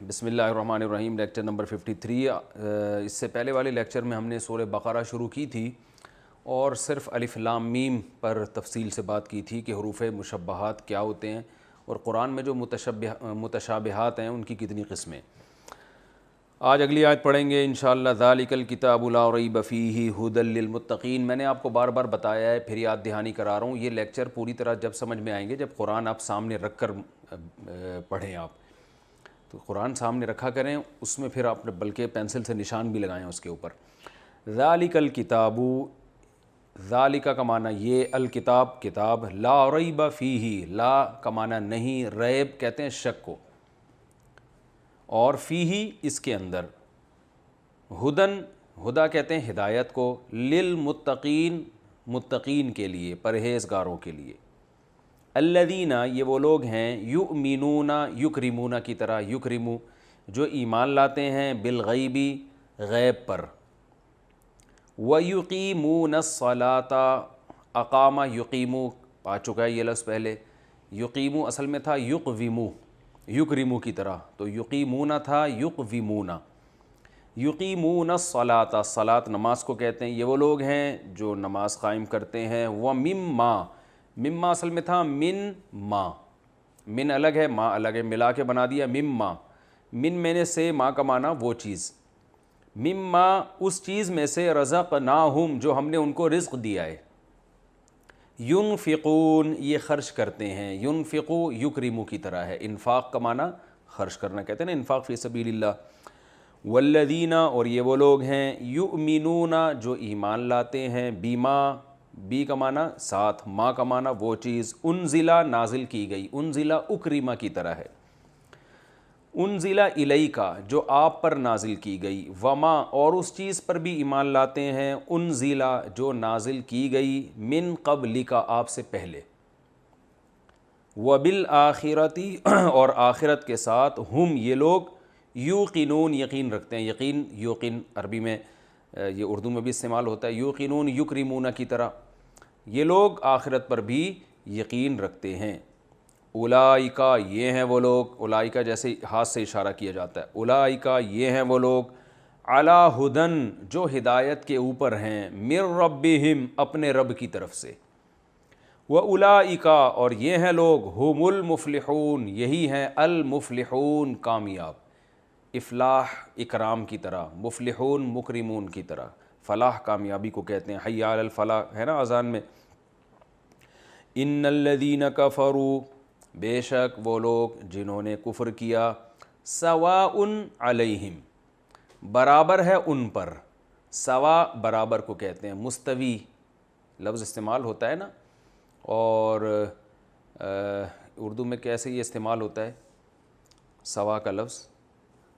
بسم اللہ الرحمن الرحیم، لیکچر نمبر 53۔ اس سے پہلے والے لیکچر میں ہم نے سورہ بقرہ شروع کی تھی اور صرف الف لام میم پر تفصیل سے بات کی تھی کہ حروف مشبہات کیا ہوتے ہیں اور قرآن میں جو متشابہات ہیں ان کی کتنی قسمیں۔ آج اگلی آیت پڑھیں گے انشاءاللہ۔ ذالک الکتاب لا ریب فیہ ھدی للمتقین۔ میں نے آپ کو بار بار بتایا ہے، پھر یاد دہانی کرا رہا ہوں، یہ لیکچر پوری طرح جب سمجھ میں آئیں گے جب قرآن آپ سامنے رکھ کر پڑھیں۔ آپ تو قرآن سامنے رکھا کریں، اس میں پھر آپ بلکہ پینسل سے نشان بھی لگائیں اس کے اوپر۔ ذالک الکتاب، ذالک کا معنی یہ، الکتاب کتاب، لا ریب فیہ، لا کا معنی نہیں، ریب کہتے ہیں شک کو، اور فیہ اس کے اندر، ہدن ہدا کہتے ہیں ہدایت کو، للمتقین متقین کے لیے، پرہیزگاروں کے لیے۔ الذین یہ وہ لوگ ہیں، یؤمنون یکرمون کی طرح، یکرمو جو ایمان لاتے ہیں، بالغیبی غیب پر، ویقیمون الصلاۃ، اقامہ یقیمو آ چکا ہے یہ لفظ پہلے، یقیمو اصل میں تھا یقویمو، یکرمو کی طرح، تو یقیمون تھا یقویمون، یقیمون الصلاۃ، صلاۃ نماز کو کہتے ہیں۔ یہ وہ لوگ ہیں جو نماز قائم کرتے ہیں، ومما، مما اصل میں تھا من ما، من الگ ہے ما الگ ہے، ملا کے بنا دیا مما، من میں نے سے، ما کا معنی وہ چیز، مما اس چیز میں سے، رزقناہم جو ہم نے ان کو رزق دیا ہے، ینفقون یہ خرچ کرتے ہیں، ینفقو یکرمو کی طرح ہے، انفاق کا معنی خرچ کرنا کہتے ہیں نا، انفاق فی سبیل اللہ۔ والذین اور یہ وہ لوگ ہیں، یؤمنون جو ایمان لاتے ہیں، بیما، بی کا معنی ساتھ، ما کا معنی وہ چیز، انزلہ نازل کی گئی، انزلہ اکرمہ کی طرح ہے، انزلہ الیکا جو آپ پر نازل کی گئی، وما اور اس چیز پر بھی ایمان لاتے ہیں، انزلہ جو نازل کی گئی، من قبلکا آپ سے پہلے، وبالآخرتی اور آخرت کے ساتھ، ہم یہ لوگ یوقنون یقین رکھتے ہیں، یقین یوقن عربی میں یہ اردو میں بھی استعمال ہوتا ہے، یوقنون یکرمون کی طرح، یہ لوگ آخرت پر بھی یقین رکھتے ہیں۔ اولئک یہ ہیں وہ لوگ، اولئک جیسے ہاتھ سے اشارہ کیا جاتا ہے، اولئک یہ ہیں وہ لوگ، علی ھدن جو ہدایت کے اوپر ہیں، من ربہم اپنے رب کی طرف سے، واولئک اور یہ ہیں لوگ، ھم المفلحون یہی ہیں المفلحون کامیاب، افلاح اکرام کی طرح، مفلحون مکرمون کی طرح، فلاح کامیابی کو کہتے ہیں، حی علی الفلاح ہے نا اذان میں۔ ان الذین کفروا بے شک وہ لوگ جنہوں نے کفر کیا، سواء علیہم برابر ہے ان پر، سوا برابر کو کہتے ہیں، مستوی لفظ استعمال ہوتا ہے نا، اور اردو میں کیسے یہ استعمال ہوتا ہے سوا کا لفظ،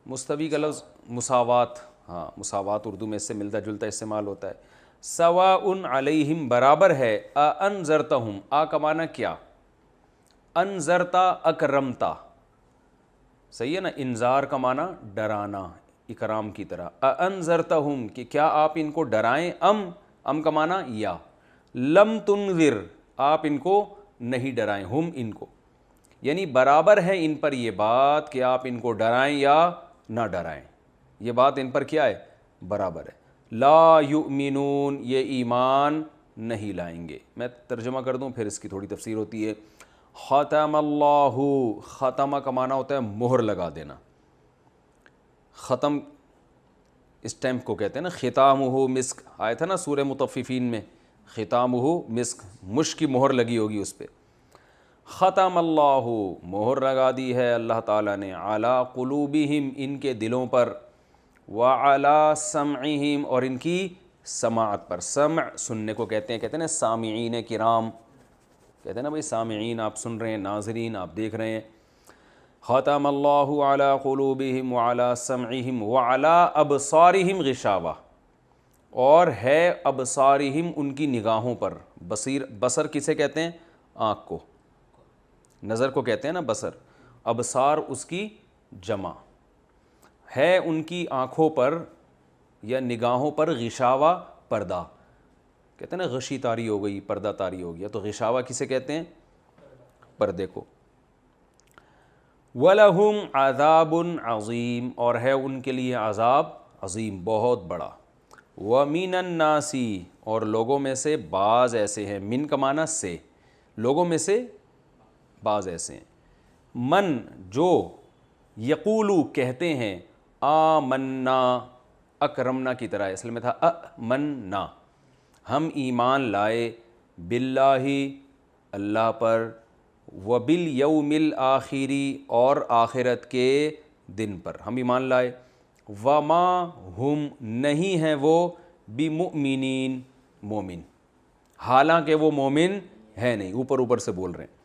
مستوی کا لفظ مساوات، ہاں مساوات اردو میں اس سے ملتا جلتا استعمال ہوتا ہے۔ سواء علیہم برابر ہے، انذرتہم، آ کا معنی کیا، انذرتا اکرمتا، صحیح ہے نا، انذار کا معنی ڈرانا، اکرام کی طرح، انذرتہم کہ کیا آپ ان کو ڈرائیں، ام کا معنی یا، لم تنذر آپ ان کو نہیں ڈرائیں، ہم ان کو، یعنی برابر ہے ان پر یہ بات کہ آپ ان کو ڈرائیں یا نہ ڈرائیں، یہ بات ان پر کیا ہے، برابر ہے۔ لا یؤمنون یہ ایمان نہیں لائیں گے۔ میں ترجمہ کر دوں پھر اس کی تھوڑی تفسیر ہوتی ہے۔ ختم اللہ، ختمہ کا معنی ہوتا ہے مہر لگا دینا، ختم اسٹیمپ کو کہتے ہیں نا، ختامہ مسک آیا تھا نا سورہ مطففین میں، ختامہ مسک، مشک کی مہر لگی ہوگی اس پہ۔ ختم اللہ مہر لگا دی ہے اللہ تعالیٰ نے، علی قلوبہم ان کے دلوں پر، وعلی سمعہم اور ان کی سماعت پر، سمع سننے کو کہتے ہیں نا سامعین کرام، کہتے ہیں نا بھائی سامعین آپ سن رہے ہیں، ناظرین آپ دیکھ رہے ہیں۔ ختم اللہ علی قلوبہم وعلی سمعہم وعلی ابصارہم غشاوہ اور ہے ابصارہم ان کی نگاہوں پر، بصر کسے کہتے ہیں، آنکھ کو، نظر کو کہتے ہیں نا بصر، ابصار اس کی جمع ہے، ان کی آنکھوں پر یا نگاہوں پر غشاوہ پردہ، کہتے ہیں نا غشی طاری ہو گئی، پردہ طاری ہو گیا، تو غشاوہ کسے کہتے ہیں، پردے کو۔ وَلَهُمْ عَذَابٌ عَظِيمٌ، اور ہے ان کے لیے عذاب عظیم، بہت بڑا۔ وَمِنَ النَّاسِ، اور لوگوں میں سے بعض ایسے ہیں، من کا معنی سے، لوگوں میں سے بعض ایسے ہیں، من جو یقولو کہتے ہیں، آمنا، اکرمنا کی طرح اصل میں تھا امنا، ہم ایمان لائے، باللہ اللہ پر، وبالیوم الآخر اور آخرت کے دن پر ہم ایمان لائے، وما ہم نہیں ہیں وہ بمؤمنین مومن، حالانکہ وہ مومن ہے نہیں، اوپر سے بول رہے ہیں۔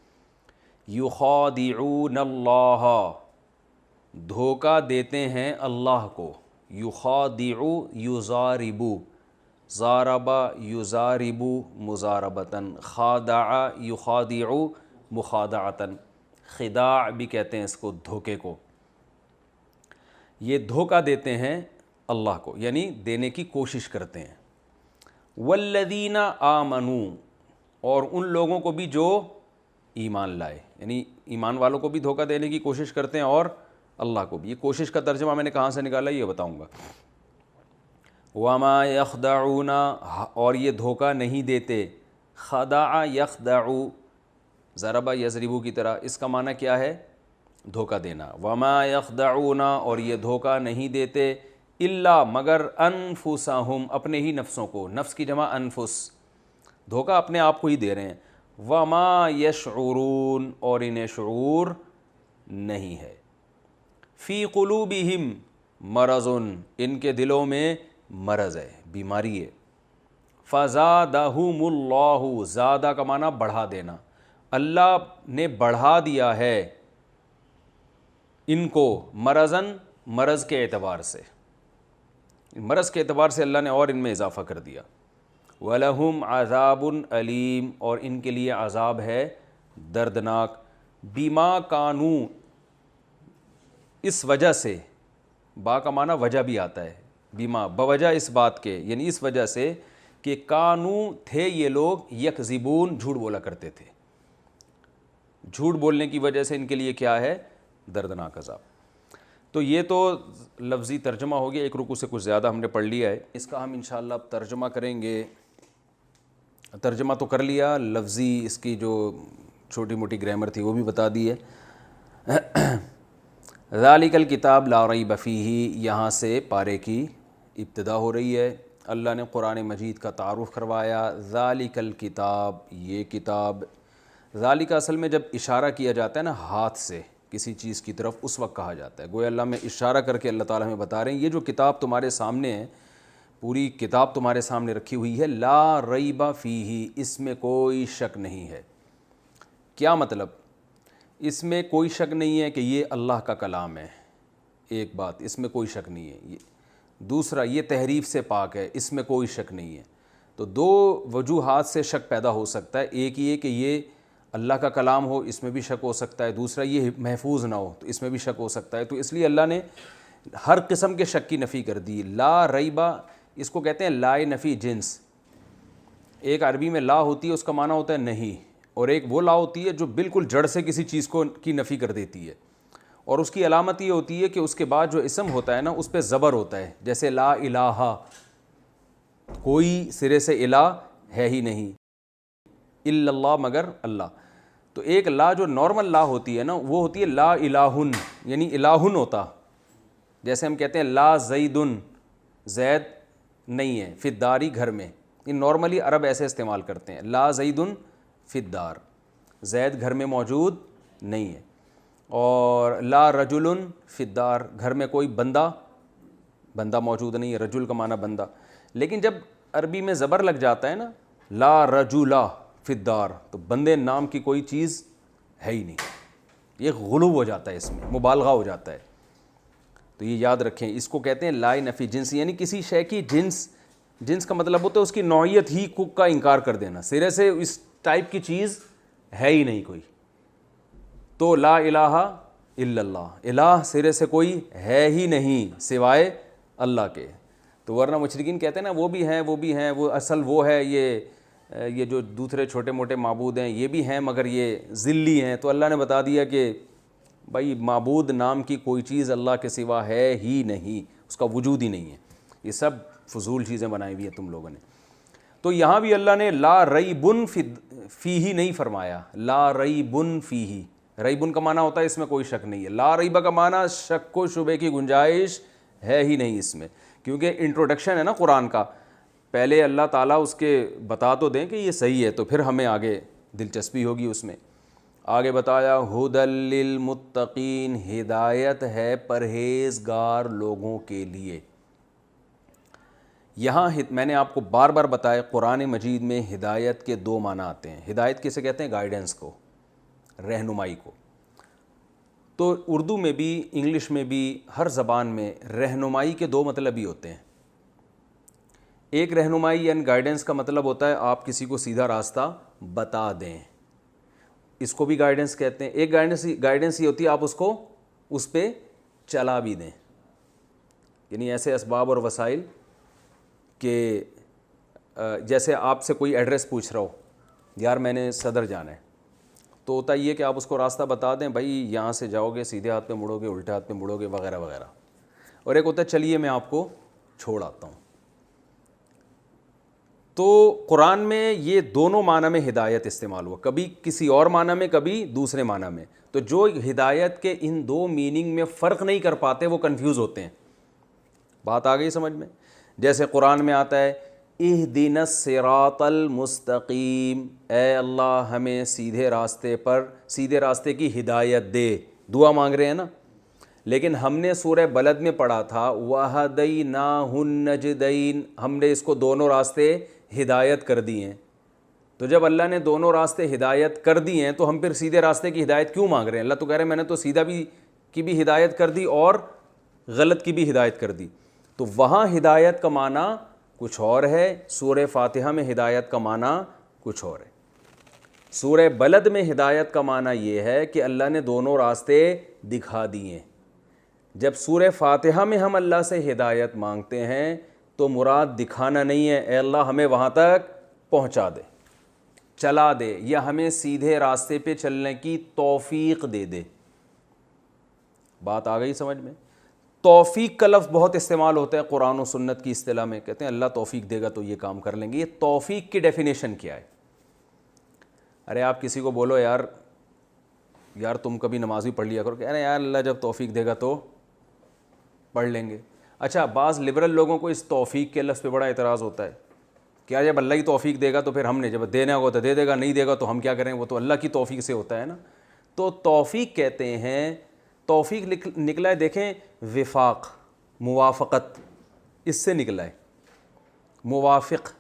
یخادعون اللہ، دھوکہ دیتے ہیں اللہ کو، یخادع یضاربو، ضارب یضارب مضاربتاً، خادع یخادع مخادعتاً، خداع بھی کہتے ہیں اس کو، دھوکے کو۔ یہ دھوکہ دیتے ہیں اللہ کو، یعنی دینے کی کوشش کرتے ہیں۔ والذین آمنوا، اور ان لوگوں کو بھی جو ایمان لائے، یعنی ایمان والوں کو بھی دھوکہ دینے کی کوشش کرتے ہیں اور اللہ کو بھی۔ یہ کوشش کا ترجمہ میں نے کہاں سے نکالا یہ بتاؤں گا۔ وما یخدعون، اور یہ دھوکہ نہیں دیتے، خدع یخدع، ضرب یضرب کی طرح، اس کا معنی کیا ہے؟ دھوکہ دینا۔ وما یخدعون، اور یہ دھوکہ نہیں دیتے، الا مگر انفسہم، اپنے ہی نفسوں کو، نفس کی جمع انفس، دھوکہ اپنے آپ کو ہی دے رہے ہیں۔ وما یشعرون، اور انہیں شعور نہیں ہے۔ فی قلوبہم مرض، ان کے دلوں میں مرض ہے، بیماری ہے۔ فزادہم اللہ، زادہ کا معنی بڑھا دینا، اللہ نے بڑھا دیا ہے ان کو، مرضاً، مرض کے اعتبار سے، مرض کے اعتبار سے اللہ نے اور ان میں اضافہ کر دیا۔ وَلَهُمْ عَذَابٌ أَلِيمٌ، اور ان کے لیے عذاب ہے دردناک، بِمَا كَانُوا، اس وجہ سے، با کا معنی وجہ بھی آتا ہے، بیما بوجہ اس بات کے، یعنی اس وجہ سے کہ کانو تھے یہ لوگ، یکذبون، جھوٹ بولا کرتے تھے، جھوٹ بولنے کی وجہ سے ان کے لیے کیا ہے؟ دردناک عذاب۔ تو یہ تو لفظی ترجمہ ہو گیا، ایک رکوع سے کچھ زیادہ ہم نے پڑھ لیا ہے، اس کا ہم انشاءاللہ اب ترجمہ کریں گے۔ ترجمہ تو کر لیا، لفظی اس کی جو چھوٹی موٹی گرامر تھی وہ بھی بتا دی ہے۔ ذالک الکتاب لا ریب فیہ، یہاں سے پارے کی ابتدا ہو رہی ہے۔ اللہ نے قرآن مجید کا تعارف کروایا، ذالک الکتاب، یہ کتاب، ذالک اصل میں جب اشارہ کیا جاتا ہے نا ہاتھ سے کسی چیز کی طرف، اس وقت کہا جاتا ہے، گویا اللہ میں اشارہ کر کے اللہ تعالیٰ ہمیں بتا رہے ہیں یہ جو کتاب تمہارے سامنے ہے، پوری کتاب تمہارے سامنے رکھی ہوئی ہے، لا ریب فیہ، اس میں کوئی شک نہیں ہے۔ کیا مطلب؟ اس میں کوئی شک نہیں ہے کہ یہ اللہ کا کلام ہے، ایک بات، اس میں کوئی شک نہیں ہے۔ دوسرا، یہ تحریف سے پاک ہے، اس میں کوئی شک نہیں ہے۔ تو دو وجوہات سے شک پیدا ہو سکتا ہے، ایک یہ کہ یہ اللہ کا کلام ہو، اس میں بھی شک ہو سکتا ہے، دوسرا یہ محفوظ نہ ہو تو اس میں بھی شک ہو سکتا ہے۔ تو اس لیے اللہ نے ہر قسم کے شک کی نفی کر دی۔ لا ریبہ، اس کو کہتے ہیں لا نفی جنس۔ ایک عربی میں لا ہوتی ہے، اس کا معنی ہوتا ہے نہیں، اور ایک وہ لا ہوتی ہے جو بالکل جڑ سے کسی چیز کو کی نفی کر دیتی ہے، اور اس کی علامت یہ ہوتی ہے کہ اس کے بعد جو اسم ہوتا ہے نا اس پہ زبر ہوتا ہے، جیسے لا الہ، کوئی سرے سے الہ ہے ہی نہیں، الا اللہ، مگر اللہ۔ تو ایک لا جو نارمل لا ہوتی ہے نا وہ ہوتی ہے لا الہن، یعنی الہن ہوتا، جیسے ہم کہتے ہیں لا زیدن، زید نہیں ہے فی الداری، گھر میں، یہ نارملی عرب ایسے استعمال کرتے ہیں، لا زیدن فی الدار، زید گھر میں موجود نہیں ہے، اور لا رجل فی الدار، گھر میں کوئی بندہ موجود نہیں ہے، رجل کا معنی بندہ۔ لیکن جب عربی میں زبر لگ جاتا ہے نا، لا رجلا فی الدار، تو بندے نام کی کوئی چیز ہے ہی نہیں، یہ غلو ہو جاتا ہے، اس میں مبالغہ ہو جاتا ہے۔ تو یہ یاد رکھیں، اس کو کہتے ہیں لا نفی جنس، یعنی کسی شے کی جنس کا مطلب ہوتا ہے اس کی نوعیت ہی کا انکار کر دینا، سرے سے اس ٹائپ کی چیز ہے ہی نہیں کوئی۔ تو لا الہ الا اللہ، الہ سرے سے کوئی ہے ہی نہیں سوائے اللہ کے۔ تو ورنہ مشرکین کہتے ہیں نا وہ بھی ہیں، وہ اصل وہ ہے، یہ جو دوسرے چھوٹے موٹے معبود ہیں یہ بھی ہیں مگر یہ ذلی ہیں۔ تو اللہ نے بتا دیا کہ بھائی معبود نام کی کوئی چیز اللہ کے سوا ہے ہی نہیں، اس کا وجود ہی نہیں ہے، یہ سب فضول چیزیں بنائی ہوئی ہیں تم لوگوں نے۔ تو یہاں بھی اللہ نے لا ریبن فیہ نہیں فرمایا، لا ریبن فیہ، ریبن کا معنی ہوتا ہے اس میں کوئی شک نہیں ہے، لا ریبہ کا معنی شک و شبے کی گنجائش ہے ہی نہیں اس میں، کیونکہ انٹروڈکشن ہے نا قرآن کا، پہلے اللہ تعالیٰ اس کے بتا تو دیں کہ یہ صحیح ہے تو پھر ہمیں آگے دلچسپی ہوگی اس میں۔ آگے بتایا ھدی للمتقین، ہدایت ہے پرہیزگار لوگوں کے لیے۔ یہاں میں نے آپ کو بار بار بتایا قرآن مجید میں ہدایت کے دو معنی آتے ہیں۔ ہدایت کسے کہتے ہیں؟ گائیڈنس کو، رہنمائی کو۔ تو اردو میں بھی، انگلش میں بھی، ہر زبان میں رہنمائی کے دو مطلب ہی ہوتے ہیں۔ ایک رہنمائی یعنی گائیڈنس کا مطلب ہوتا ہے آپ کسی کو سیدھا راستہ بتا دیں، اس کو بھی گائیڈنس کہتے ہیں۔ ایک گائیڈنس یہ ہوتی ہے آپ اس کو اس پہ چلا بھی دیں، یعنی ایسے اسباب اور وسائل کہ جیسے آپ سے کوئی ایڈریس پوچھ رہا ہو، یار میں نے صدر جانا ہے، تو ہوتا یہ کہ آپ اس کو راستہ بتا دیں، بھائی یہاں سے جاؤ گے سیدھے ہاتھ پہ مڑو گے، الٹے ہاتھ پہ مڑو گے، وغیرہ وغیرہ۔ اور ایک ہوتا ہے چلیے میں آپ کو چھوڑ آتا ہوں۔ تو قرآن میں یہ دونوں معنی میں ہدایت استعمال ہوا، کبھی کسی اور معنی میں، کبھی دوسرے معنی میں۔ تو جو ہدایت کے ان دو میننگ میں فرق نہیں کر پاتے وہ کنفیوز ہوتے ہیں۔ بات آ گئی سمجھ میں؟ جیسے قرآن میں آتا ہے اہدنا الصراط المستقیم، اے اللہ ہمیں سیدھے راستے کی ہدایت دے، دعا مانگ رہے ہیں نا۔ لیکن ہم نے سورہ بلد میں پڑھا تھا وَهَدَيْنَاهُ النَّجْدَيْن، ہم نے اس کو دونوں راستے ہدایت کر دی ہیں۔ تو جب اللہ نے دونوں راستے ہدایت کر دی ہیں تو ہم پھر سیدھے راستے کی ہدایت کیوں مانگ رہے ہیں؟ اللہ تو کہہ رہے ہیں میں نے تو سیدھا کی بھی ہدایت کر دی اور غلط کی بھی ہدایت کر دی۔ تو وہاں ہدایت کا معنی کچھ اور ہے، سورہ فاتحہ میں ہدایت کا معنی کچھ اور ہے۔ سورہ بلد میں ہدایت کا معنی یہ ہے کہ اللہ نے دونوں راستے دکھا دیے۔ جب سورہ فاتحہ میں ہم اللہ سے ہدایت مانگتے ہیں تو مراد دکھانا نہیں ہے، اے اللہ ہمیں وہاں تک پہنچا دے، چلا دے، یا ہمیں سیدھے راستے پہ چلنے کی توفیق دے دے۔ بات آ گئی سمجھ میں؟ توفیق کا لفظ بہت استعمال ہوتا ہے قرآن و سنت کی اصطلاح میں، کہتے ہیں اللہ توفیق دے گا تو یہ کام کر لیں گے۔ یہ توفیق کی ڈیفینیشن کیا ہے؟ ارے آپ کسی کو بولو یار تم کبھی نماز بھی پڑھ لیا کرو، کہہ رہے ہیں یار اللہ جب توفیق دے گا تو پڑھ لیں گے۔ اچھا، بعض لبرل لوگوں کو اس توفیق کے لفظ پہ بڑا اعتراض ہوتا ہے، کیا جب اللہ ہی توفیق دے گا تو پھر ہم نے جب دینا ہوگا تو دے دے گا، نہیں دے گا تو ہم کیا کریں، وہ تو اللہ کی توفیق سے ہوتا ہے نا۔ تو توفیق کہتے ہیں، توفیق نکلا ہے دیکھیں وفاق، موافقت، اس سے نکلا ہے۔ موافق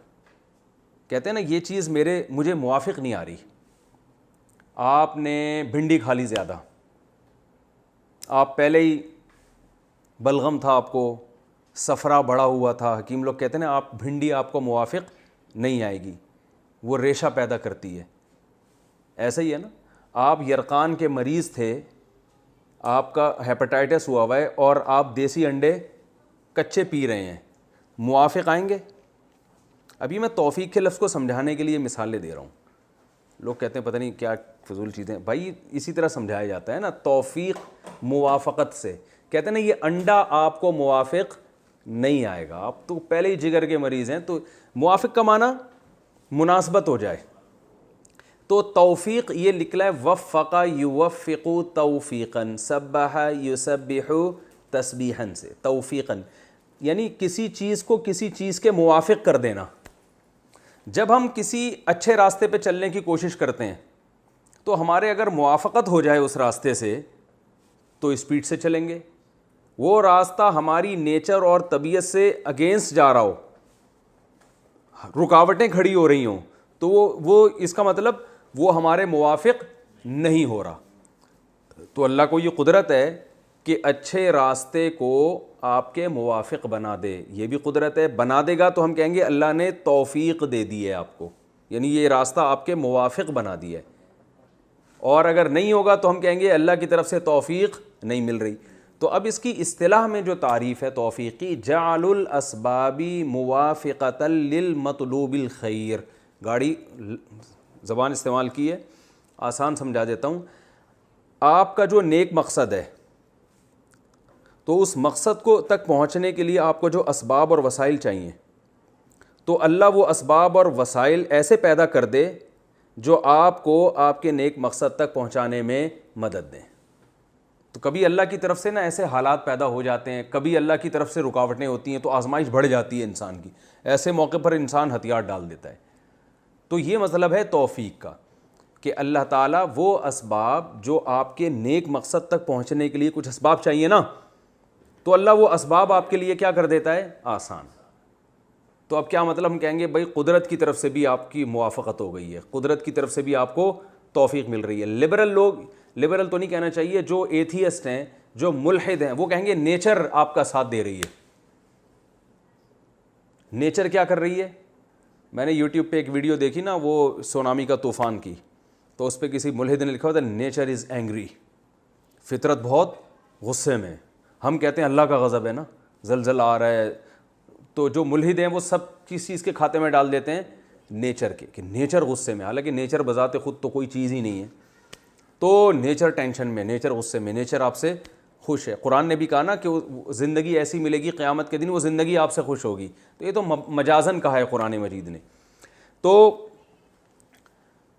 کہتے ہیں نا یہ چیز مجھے موافق نہیں آ رہی۔ آپ نے بھنڈی کھا لی زیادہ، آپ پہلے ہی بلغم تھا، آپ کو صفرا بڑا ہوا تھا، حکیم لوگ کہتے ہیں نا آپ بھنڈی آپ کو موافق نہیں آئے گی، وہ ریشہ پیدا کرتی ہے۔ ایسا ہی ہے نا، آپ یرقان کے مریض تھے، آپ کا ہیپاٹائٹس ہوا ہے اور آپ دیسی انڈے کچے پی رہے ہیں، موافق آئیں گے؟ ابھی میں توفیق کے لفظ کو سمجھانے کے لیے مثالیں دے رہا ہوں۔ لوگ کہتے ہیں پتہ نہیں کیا فضول چیزیں، بھائی اسی طرح سمجھایا جاتا ہے نا، توفیق موافقت سے۔ کہتے ہیں نا یہ انڈا آپ کو موافق نہیں آئے گا، آپ تو پہلے ہی جگر کے مریض ہیں، تو موافق کا معنی مناسبت ہو جائے۔ تو توفیق یہ نکلا ہے وفق یوفق توفیقاً، سبح یسبح تسبیحاً سے، توفیقاً یعنی کسی چیز کو کسی چیز کے موافق کر دینا۔ جب ہم کسی اچھے راستے پہ چلنے کی کوشش کرتے ہیں تو ہمارے اگر موافقت ہو جائے اس راستے سے تو اسپیڈ سے چلیں گے، وہ راستہ ہماری نیچر اور طبیعت سے اگینسٹ جا رہا ہو، رکاوٹیں کھڑی ہو رہی ہوں، تو وہ اس کا مطلب وہ ہمارے موافق نہیں ہو رہا۔ تو اللہ کو یہ قدرت ہے کہ اچھے راستے کو آپ کے موافق بنا دے، یہ بھی قدرت ہے۔ بنا دے گا تو ہم کہیں گے اللہ نے توفیق دے دی ہے آپ کو، یعنی یہ راستہ آپ کے موافق بنا دیا ہے۔ اور اگر نہیں ہوگا تو ہم کہیں گے اللہ کی طرف سے توفیق نہیں مل رہی۔ تو اب اس کی اصطلاح میں جو تعریف ہے توفیقی، جعل الاسباب موافقۃ للمطلوب الخیر، گاڑی زبان استعمال کی ہے، آسان سمجھا دیتا ہوں۔ آپ کا جو نیک مقصد ہے تو اس مقصد کو تک پہنچنے کے لیے آپ کو جو اسباب اور وسائل چاہیے تو اللہ وہ اسباب اور وسائل ایسے پیدا کر دے جو آپ کو آپ کے نیک مقصد تک پہنچانے میں مدد دیں. تو کبھی اللہ کی طرف سے نا ایسے حالات پیدا ہو جاتے ہیں, کبھی اللہ کی طرف سے رکاوٹیں ہوتی ہیں تو آزمائش بڑھ جاتی ہے انسان کی. ایسے موقع پر انسان ہتھیار ڈال دیتا ہے. تو یہ مطلب ہے توفیق کا کہ اللہ تعالیٰ وہ اسباب جو آپ کے نیک مقصد تک پہنچنے کے لیے کچھ اسباب چاہیے نا, تو اللہ وہ اسباب آپ کے لیے کیا کر دیتا ہے, آسان. تو اب کیا مطلب, ہم کہیں گے بھائی قدرت کی طرف سے بھی آپ کی موافقت ہو گئی ہے, قدرت کی طرف سے بھی آپ کو توفیق مل رہی ہے. لبرل لوگ, لبرل تو نہیں کہنا چاہیے, جو ایتھیسٹ ہیں, جو ملحد ہیں, وہ کہیں گے نیچر آپ کا ساتھ دے رہی ہے. نیچر کیا کر رہی ہے؟ میں نے یوٹیوب پہ ایک ویڈیو دیکھی نا, وہ سونامی کا طوفان کی, تو اس پہ کسی ملحد نے لکھا ہوا تھا نیچر از اینگری, فطرت بہت غصے میں. ہم کہتے ہیں اللہ کا غضب ہے نا, زلزلہ آ رہا ہے, تو جو ملحد ہیں وہ سب کس چیز کے کھاتے میں ڈال دیتے ہیں, نیچر کے, کہ نیچر غصے میں. حالانکہ نیچر بذات خود تو کوئی چیز ہی نہیں ہے. تو نیچر ٹینشن میں, نیچر غصے میں, نیچر آپ سے خوش ہے. قرآن نے بھی کہا نا کہ زندگی ایسی ملے گی قیامت کے دن وہ زندگی آپ سے خوش ہوگی. تو یہ تو مجازن کہا ہے قرآن مجید نے. تو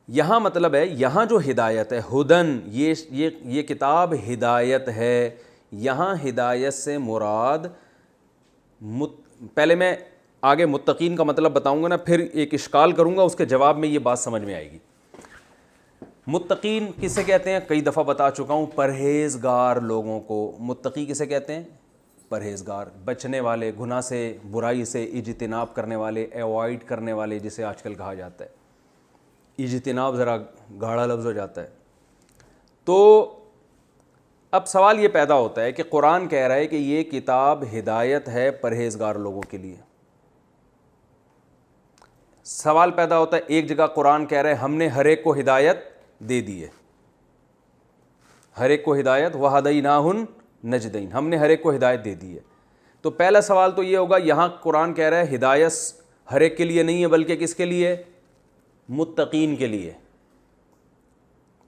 یہاں مطلب ہے, یہاں جو ہدایت ہے, ہدن, یہ کتاب ہدایت ہے. یہاں ہدایت سے مراد, پہلے میں آگے متقین کا مطلب بتاؤں گا نا, پھر ایک اشکال کروں گا, اس کے جواب میں یہ بات سمجھ میں آئے گی. متقین کسے کہتے ہیں, کئی دفعہ بتا چکا ہوں, پرہیزگار لوگوں کو متقی کسے کہتے ہیں, پرہیزگار, بچنے والے, گناہ سے, برائی سے اجتناب کرنے والے, ایوائڈ کرنے والے جسے آج کل کہا جاتا ہے. اجتناب ذرا گاڑا لفظ ہو جاتا ہے. تو اب سوال یہ پیدا ہوتا ہے کہ قرآن کہہ رہا ہے کہ یہ کتاب ہدایت ہے پرہیزگار لوگوں کے لیے. سوال پیدا ہوتا ہے, ایک جگہ قرآن کہہ رہا ہے ہم نے ہر ایک کو ہدایت دے دی ہے, ہر ایک کو ہدایت, وَهَدَيْنَاهُ النَّجْدَيْنِ, ہم نے ہر ایک کو ہدایت دے دی ہے. تو پہلا سوال تو یہ ہوگا, یہاں قرآن کہہ رہا ہے ہدایت ہر ایک کے لیے نہیں ہے بلکہ کس کے لیے, متقین کے لیے.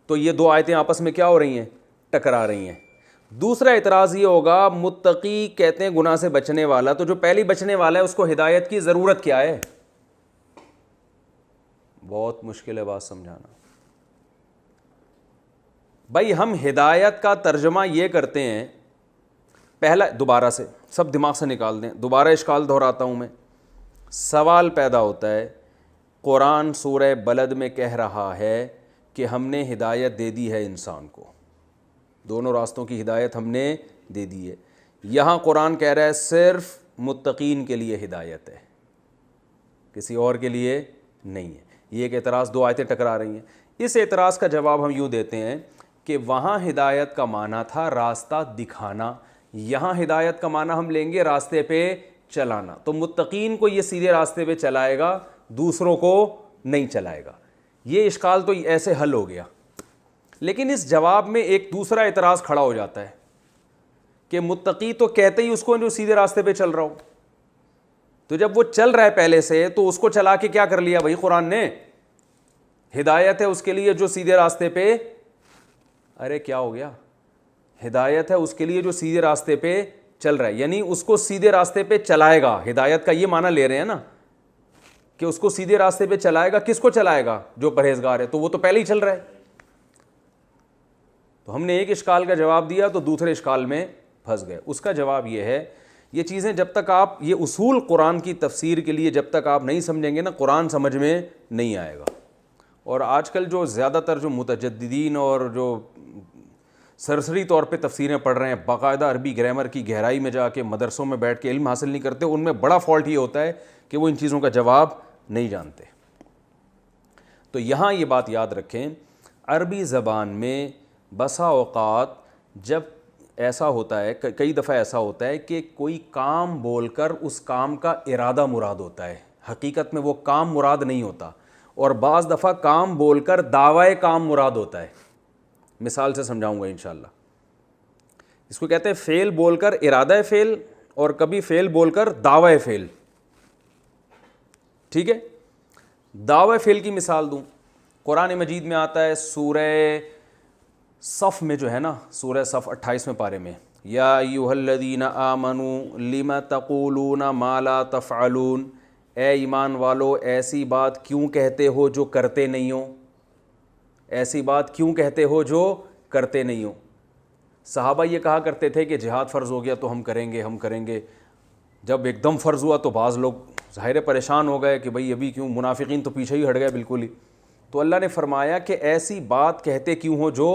تو یہ دو آیتیں آپس میں کیا ہو رہی ہیں, ٹکرا رہی ہیں. دوسرا اعتراض یہ ہوگا, متقی کہتے ہیں گناہ سے بچنے والا, تو جو پہلی بچنے والا ہے اس کو ہدایت کی ضرورت کیا ہے؟ بہت مشکل ہے بات سمجھانا. بھائی ہم ہدایت کا ترجمہ یہ کرتے ہیں, پہلا دوبارہ سے سب دماغ سے نکال دیں, دوبارہ اشکال دہراتا ہوں میں. سوال پیدا ہوتا ہے, قرآن سورہ بلد میں کہہ رہا ہے کہ ہم نے ہدایت دے دی ہے انسان کو, دونوں راستوں کی ہدایت ہم نے دے دی ہے. یہاں قرآن کہہ رہا ہے صرف متقین کے لیے ہدایت ہے, کسی اور کے لیے نہیں ہے. یہ ایک اعتراض, دو آیتیں ٹکرا رہی ہیں. اس اعتراض کا جواب ہم یوں دیتے ہیں کہ وہاں ہدایت کا معنی تھا راستہ دکھانا, یہاں ہدایت کا معنی ہم لیں گے راستے پہ چلانا. تو متقین کو یہ سیدھے راستے پہ چلائے گا, دوسروں کو نہیں چلائے گا. یہ اشکال تو ایسے حل ہو گیا. لیکن اس جواب میں ایک دوسرا اعتراض کھڑا ہو جاتا ہے کہ متقی تو کہتے ہی اس کو جو سیدھے راستے پہ چل رہا ہو, تو جب وہ چل رہا ہے پہلے سے تو اس کو چلا کے کیا کر لیا بھائی قرآن نے, ہدایت ہے اس کے لیے جو سیدھے راستے پہ, ارے کیا ہو گیا, ہدایت ہے اس کے لیے جو سیدھے راستے پہ چل رہا ہے, یعنی اس کو سیدھے راستے پہ چلائے گا. ہدایت کا یہ معنی لے رہے ہیں نا کہ اس کو سیدھے راستے پہ چلائے گا. کس کو چلائے گا, جو پرہیزگار ہے, تو وہ تو پہلے ہی چل رہا ہے. تو ہم نے ایک اشکال کا جواب دیا تو دوسرے اشکال میں پھنس گئے. اس کا جواب یہ ہے, یہ چیزیں جب تک آپ, یہ اصول قرآن کی تفسیر کے لیے جب تک آپ نہیں سمجھیں گے نا, قرآن سمجھ میں نہیں آئے گا. اور آج کل جو زیادہ تر جو متجددین اور جو سرسری طور پہ تفسیریں پڑھ رہے ہیں, باقاعدہ عربی گرامر کی گہرائی میں جا کے مدرسوں میں بیٹھ کے علم حاصل نہیں کرتے, ان میں بڑا فالٹ یہ ہوتا ہے کہ وہ ان چیزوں کا جواب نہیں جانتے. تو یہاں یہ بات یاد رکھیں, عربی زبان میں بسا اوقات جب ایسا ہوتا ہے, کئی دفعہ ایسا ہوتا ہے کہ کوئی کام بول کر اس کام کا ارادہ مراد ہوتا ہے, حقیقت میں وہ کام مراد نہیں ہوتا. اور بعض دفعہ کام بول کر دعوی کام مراد ہوتا ہے. مثال سے سمجھاؤں گا انشاءاللہ. اس کو کہتے ہیں فعل بول کر ارادہ فعل, اور کبھی فعل بول کر دعوی فعل. ٹھیک ہے, دعوی فعل کی مثال دوں, قرآن مجید میں آتا ہے سورہ صف میں جو ہے نا، سورہ صف 28ویں پارے میں، یا ایھا الذین آمنوا لم تقولون ما لا تفعلون، اے ایمان والو ایسی بات کیوں کہتے ہو جو کرتے نہیں ہو، ایسی بات کیوں کہتے ہو جو کرتے نہیں ہو۔ صحابہ یہ کہا کرتے تھے کہ جہاد فرض ہو گیا تو ہم کریں گے، جب ایک دم فرض ہوا تو بعض لوگ ظاہر پریشان ہو گئے کہ بھئی ابھی کیوں، منافقین تو پیچھے ہی ہٹ گئے بالکل ہی۔ تو اللہ نے فرمایا کہ ایسی بات کہتے کیوں ہو جو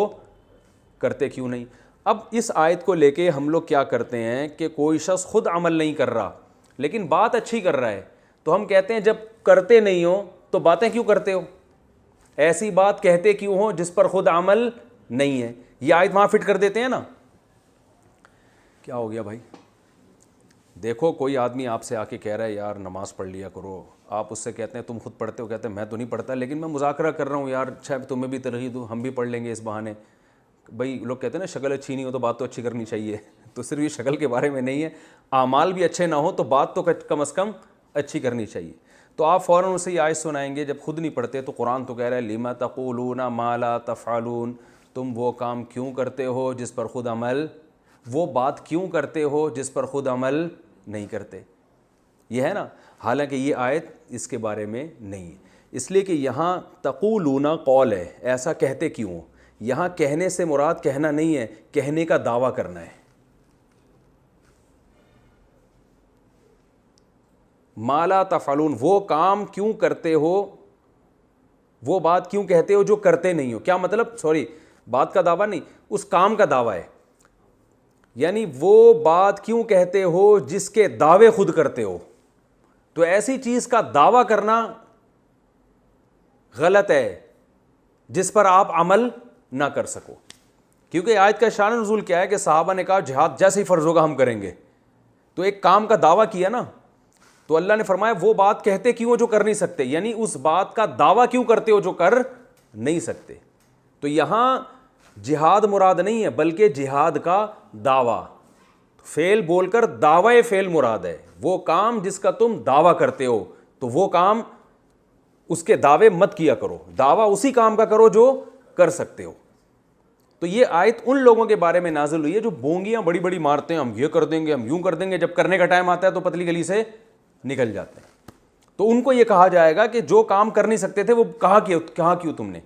کرتے کیوں نہیں۔ اب اس آیت کو لے کے ہم لوگ کیا کرتے ہیں کہ کوئی شخص خود عمل نہیں کر رہا لیکن بات اچھی کر رہا ہے، تو ہم کہتے ہیں جب کرتے نہیں ہو تو باتیں کیوں کرتے ہو، ایسی بات کہتے کیوں ہو جس پر خود عمل نہیں ہے۔ یہ آیت وہاں فٹ کر دیتے ہیں نا۔ کیا ہو گیا بھائی؟ دیکھو کوئی آدمی آپ سے آ کے کہہ رہا ہے یار نماز پڑھ لیا کرو، آپ اس سے کہتے ہیں تم خود پڑھتے ہو، کہتے ہیں میں تو نہیں پڑھتا لیکن میں مذاکرہ کر رہا ہوں یار، اچھا تمہیں بھی ترغیب دوں، ہم بھی پڑھ لیں گے اس بہانے۔ بھائی لوگ کہتے ہیں نا شکل اچھی نہیں ہو تو بات تو اچھی کرنی چاہیے، تو صرف یہ شکل کے بارے میں نہیں ہے، اعمال بھی اچھے نہ ہو تو بات تو کم از کم اچھی کرنی چاہیے۔ تو آپ فوراً اسے یہ آیت سنائیں گے جب خود نہیں پڑھتے، تو قرآن تو کہہ رہا ہے لم تقولون ما لا تفعلون، تم وہ کام کیوں کرتے ہو جس پر خود عمل، وہ بات کیوں کرتے ہو جس پر خود عمل نہیں کرتے۔ یہ ہے نا، حالانکہ یہ آیت اس کے بارے میں نہیں ہے، اس لیے کہ یہاں تقولون قول ہے، ایسا کہتے کیوں ہو، یہاں کہنے سے مراد کہنا نہیں ہے، کہنے کا دعویٰ کرنا ہے۔ ما لا تفعلون، وہ کام کیوں کرتے ہو، وہ بات کیوں کہتے ہو جو کرتے نہیں ہو۔ کیا مطلب؟ سوری، بات کا دعویٰ نہیں، اس کام کا دعویٰ ہے، یعنی وہ بات کیوں کہتے ہو جس کے دعوے خود کرتے ہو۔ تو ایسی چیز کا دعویٰ کرنا غلط ہے جس پر آپ عمل نہ کر سکو، کیونکہ آیت کا شان نزول کیا ہے کہ صحابہ نے کہا جہاد جیسے ہی فرض ہوگا ہم کریں گے، تو ایک کام کا دعویٰ کیا نا، تو اللہ نے فرمایا وہ بات کہتے کیوں ہو جو کر نہیں سکتے، یعنی اس بات کا دعویٰ کیوں کرتے ہو جو کر نہیں سکتے۔ تو یہاں جہاد مراد نہیں ہے بلکہ جہاد کا دعویٰ، فعل بول کر دعوی فعل مراد ہے، وہ کام جس کا تم دعویٰ کرتے ہو تو وہ کام، اس کے دعوے مت کیا کرو، دعویٰ اسی کام کا کرو جو کر سکتے ہو۔ تو یہ آیت ان لوگوں کے بارے میں نازل ہوئی ہے جو بونگیاں بڑی بڑی مارتے ہیں، ہم یہ کر دیں گے، ہم یوں کر دیں گے، جب کرنے کا ٹائم آتا ہے تو پتلی گلی سے نکل جاتے ہیں۔ تو ان کو یہ کہا جائے گا کہ جو کام کر نہیں سکتے تھے وہ کہاں کیوں تم نے۔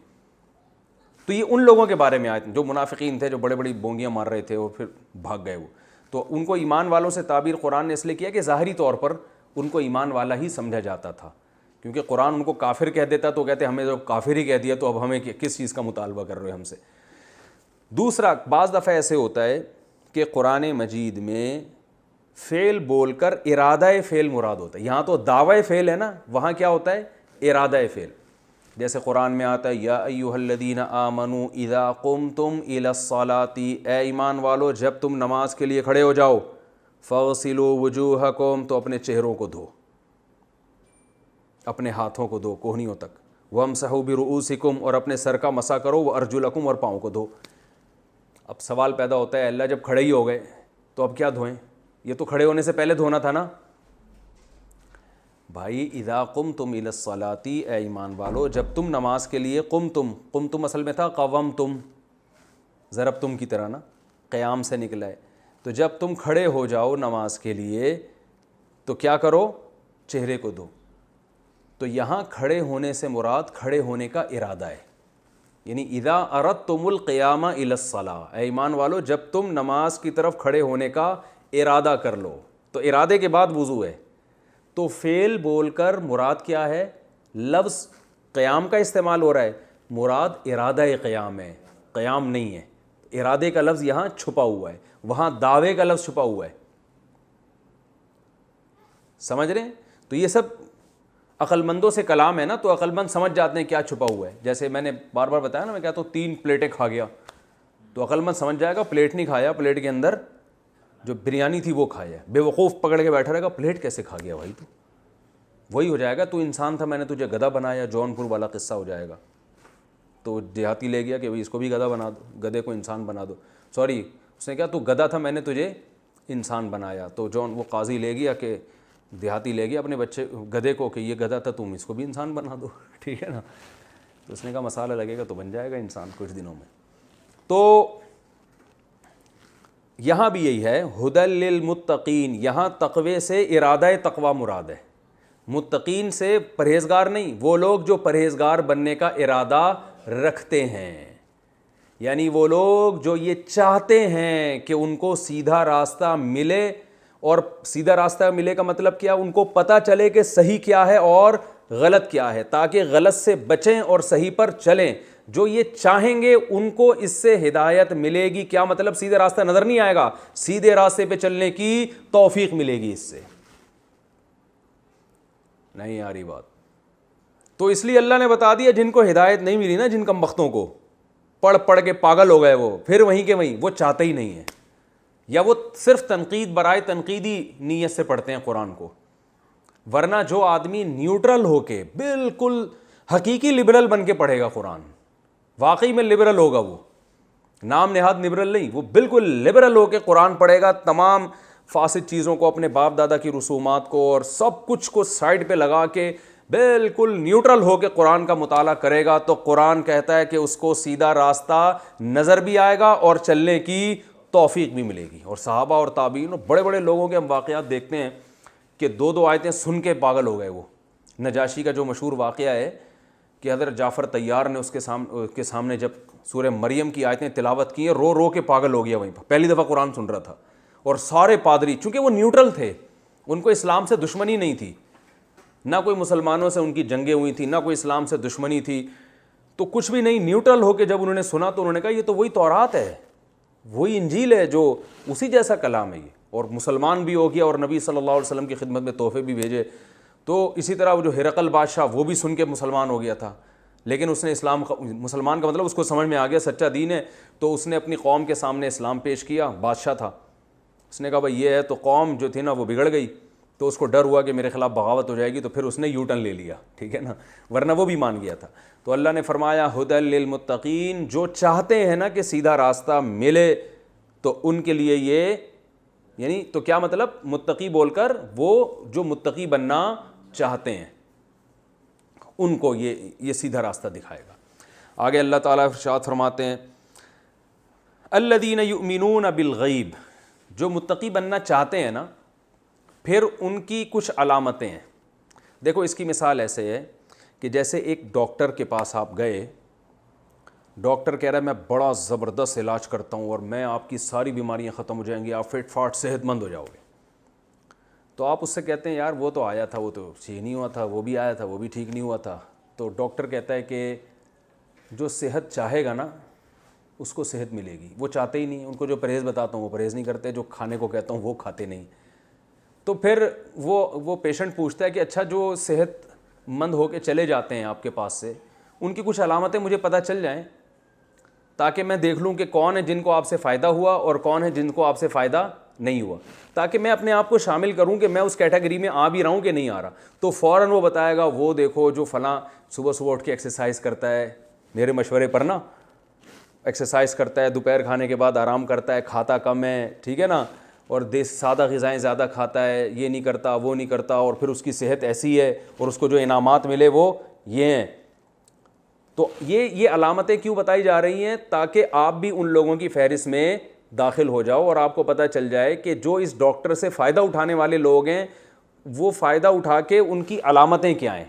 تو یہ ان لوگوں کے بارے میں آیت جو منافقین تھے، جو بڑے بڑی بونگیاں مار رہے تھے اور پھر بھاگ گئے وہ، تو ان کو ایمان والوں سے تعبیر قرآن نے اس لیے کیا کہ ظاہری طور پر ان کو ایمان والا ہی سمجھا جاتا تھا، کیونکہ قرآن ان کو کافر کہہ دیتا تو کہتے ہمیں جو کافر ہی کہہ دیا تو اب ہمیں کس چیز کا مطالبہ کر رہے ہم سے۔ دوسرا، بعض دفعہ ایسے ہوتا ہے کہ قرآن مجید میں فعل بول کر ارادہ فعل مراد ہوتا ہے، یہاں تو دعوی فعل ہے نا، وہاں کیا ہوتا ہے ارادہ فعل۔ جیسے قرآن میں آتا ہے یا ایھا الذین آمنوا اذا قمتم الی الصلاۃ، اے ایمان والو جب تم نماز کے لیے کھڑے ہو جاؤ، فاغسلوا وجوہکم، تو اپنے چہروں کو دھو، اپنے ہاتھوں کو دھو کوہنیوں تک، وامسحوا برؤوسکم، اور اپنے سر کا مسح کرو، وارجلکم، اور پاؤں کو دھو۔ اب سوال پیدا ہوتا ہے اللہ جب کھڑے ہی ہو گئے تو اب کیا دھوئیں، یہ تو کھڑے ہونے سے پہلے دھونا تھا نا۔ بھائی اذا قمتم الی الصلاۃ، اے ایمان والو جب تم نماز کے لیے، قمتم اصل میں تھا قومتم، ضربتم کی طرح نا، قیام سے نکلا ہے، تو جب تم کھڑے ہو جاؤ نماز کے لیے تو کیا کرو، چہرے کو دھو۔ تو یہاں کھڑے ہونے سے مراد کھڑے ہونے کا ارادہ ہے، یعنی اذا اردتم القیام الی الصلاۃ، اے ایمان والو جب تم نماز کی طرف کھڑے ہونے کا ارادہ کر لو، تو ارادے کے بعد وضو ہے۔ تو فعل بول کر مراد کیا ہے، لفظ قیام کا استعمال ہو رہا ہے، مراد ارادہ قیام ہے، قیام نہیں ہے، ارادے کا لفظ یہاں چھپا ہوا ہے، وہاں دعوے کا لفظ چھپا ہوا ہے، سمجھ رہے ہیں؟ تو یہ سب عقل مندوں سے کلام ہے نا، تو عقل مند سمجھ جاتے ہیں کیا چھپا ہوا ہے۔ جیسے میں نے بار بار بتایا نا، میں کہتا ہوں 3 پلیٹیں کھا گیا، تو عقل مند سمجھ جائے گا پلیٹ نہیں کھایا، پلیٹ کے اندر جو بریانی تھی وہ کھایا۔ بے وقوف پکڑ کے بیٹھا رہے گا پلیٹ کیسے کھا گیا بھائی، تو وہی ہو جائے گا تو انسان تھا میں نے تجھے گدھا بنایا، جون پور والا قصہ ہو جائے گا۔ تو دیہاتی لے گیا کہ بھائی اس کو بھی گدھا بنا دو، گدھے کو انسان بنا دو، سوری اس نے کہا تو گدھا تھا میں نے تجھے انسان بنایا، تو جون وہ قاضی لے گیا کہ دیہاتی لے گیا اپنے بچے گدھے کو کہ یہ گدھا تھا تم اس کو بھی انسان بنا دو، ٹھیک ہے نا۔ تو اس نے کہا مسالہ لگے گا تو بن جائے گا انسان کچھ دنوں میں۔ تو یہاں بھی یہی ہے ہدی للمتقین، یہاں تقوی سے ارادہ تقوی مراد ہے، متقین سے پرہیزگار نہیں، وہ لوگ جو پرہیزگار بننے کا ارادہ رکھتے ہیں، یعنی وہ لوگ جو یہ چاہتے ہیں کہ ان کو سیدھا راستہ ملے، اور سیدھا راستہ ملے کا مطلب کیا، ان کو پتہ چلے کہ صحیح کیا ہے اور غلط کیا ہے، تاکہ غلط سے بچیں اور صحیح پر چلیں، جو یہ چاہیں گے ان کو اس سے ہدایت ملے گی۔ کیا مطلب سیدھا راستہ نظر نہیں آئے گا، سیدھے راستے پہ چلنے کی توفیق ملے گی، اس سے نہیں آ رہی بات۔ تو اس لیے اللہ نے بتا دیا جن کو ہدایت نہیں ملی نا، جن کم بختوں کو، پڑھ پڑھ کے پاگل ہو گئے، وہ پھر وہیں کے وہیں، وہ چاہتے ہی نہیں ہیں، یا وہ صرف تنقید برائے تنقیدی نیت سے پڑھتے ہیں قرآن کو، ورنہ جو آدمی نیوٹرل ہو کے بالکل حقیقی لبرل بن کے پڑھے گا قرآن، واقعی میں لبرل ہوگا، وہ نام نہاد لبرل نہیں، وہ بالکل لبرل ہو کے قرآن پڑھے گا، تمام فاسد چیزوں کو، اپنے باپ دادا کی رسومات کو اور سب کچھ کو سائڈ پہ لگا کے بالکل نیوٹرل ہو کے قرآن کا مطالعہ کرے گا، تو قرآن کہتا ہے کہ اس کو سیدھا راستہ نظر بھی آئے گا اور چلنے کی توفیق بھی ملے گی۔ اور صحابہ اور تابعین اور بڑے بڑے لوگوں کے ہم واقعات دیکھتے ہیں کہ دو دو آیتیں سن کے پاگل ہو گئے۔ وہ نجاشی کا جو مشہور واقعہ ہے کہ حضرت جعفر طیار نے اس کے سامنے جب سورہ مریم کی آیتیں تلاوت کی ہیں، رو رو کے پاگل ہو گیا، وہیں پر پہلی دفعہ قرآن سن رہا تھا، اور سارے پادری چونکہ وہ نیوٹرل تھے، ان کو اسلام سے دشمنی نہیں تھی، نہ کوئی مسلمانوں سے ان کی جنگیں ہوئی تھیں، نہ کوئی اسلام سے دشمنی تھی، تو کچھ بھی نہیں، نیوٹرل ہو کے جب انہوں نے سنا تو انہوں نے کہا یہ تو وہی تورات ہے، وہی انجیل ہے، جو اسی جیسا کلام ہے یہ، اور مسلمان بھی ہو گیا اور نبی صلی اللہ علیہ وسلم کی خدمت میں تحفے بھی بھیجے۔ تو اسی طرح وہ جو ہرقل بادشاہ، وہ بھی سن کے مسلمان ہو گیا تھا، لیکن اس نے مسلمان کا مطلب اس کو سمجھ میں آ گیا سچا دین ہے، تو اس نے اپنی قوم کے سامنے اسلام پیش کیا، بادشاہ تھا، اس نے کہا بھائی یہ ہے، تو قوم جو تھی نا وہ بگڑ گئی، تو اس کو ڈر ہوا کہ میرے خلاف بغاوت ہو جائے گی، تو پھر اس نے یو ٹرن لے لیا، ٹھیک ہے نا، ورنہ وہ بھی مان گیا تھا۔ تو اللہ نے فرمایا ہدی للمتقین، جو چاہتے ہیں نا کہ سیدھا راستہ ملے تو ان کے لیے یہ، یعنی تو کیا مطلب، متقی بول کر وہ جو متقی بننا چاہتے ہیں ان کو یہ سیدھا راستہ دکھائے گا۔ آگے اللہ تعالیٰ ارشاد فرماتے ہیں الذین یؤمنون بالغیب، جو متقی بننا چاہتے ہیں نا، پھر ان کی کچھ علامتیں ہیں۔ دیکھو اس کی مثال ایسے ہے کہ جیسے ایک ڈاکٹر کے پاس آپ گئے، ڈاکٹر کہہ رہا ہے میں بڑا زبردست علاج کرتا ہوں اور میں آپ کی ساری بیماریاں ختم ہو جائیں گی، آپ فٹ فاٹ صحت مند ہو جاؤ گے، تو آپ اس سے کہتے ہیں یار وہ تو آیا تھا، وہ تو ٹھیک نہیں ہوا تھا، وہ بھی آیا تھا، وہ بھی ٹھیک نہیں ہوا تھا۔ تو ڈاکٹر کہتا ہے کہ جو صحت چاہے گا نا اس کو صحت ملے گی، وہ چاہتے ہی نہیں، ان کو جو پرہیز بتاتا ہوں وہ پرہیز نہیں کرتے، جو کھانے کو کہتا ہوں وہ کھاتے نہیں۔ تو پھر وہ پیشنٹ پوچھتا ہے کہ اچھا جو صحت مند ہو کے چلے جاتے ہیں آپ کے پاس سے، ان کی کچھ علامتیں مجھے پتہ چل جائیں تاکہ میں دیکھ لوں کہ کون ہے جن کو آپ سے فائدہ ہوا اور کون ہے جن کو آپ سے فائدہ نہیں ہوا، تاکہ میں اپنے آپ کو شامل کروں کہ میں اس کیٹیگری میں آ بھی رہا ہوں کہ نہیں آ رہا۔ تو فوراً وہ بتائے گا وہ دیکھو جو فلاں صبح صبح اٹھ کے ایکسرسائز کرتا ہے، میرے مشورے پر نا ایکسرسائز کرتا ہے، دوپہر کھانے کے بعد آرام کرتا ہے، کھاتا کم ہے، ٹھیک ہے نا، اور سادہ غذائیں زیادہ کھاتا ہے، یہ نہیں کرتا وہ نہیں کرتا، اور پھر اس کی صحت ایسی ہے اور اس کو جو انعامات ملے وہ یہ ہیں۔ تو یہ علامتیں کیوں بتائی جا رہی ہیں؟ تاکہ آپ بھی ان لوگوں کی فہرست میں داخل ہو جاؤ اور آپ کو پتہ چل جائے کہ جو اس ڈاکٹر سے فائدہ اٹھانے والے لوگ ہیں وہ فائدہ اٹھا کے ان کی علامتیں کیا ہیں۔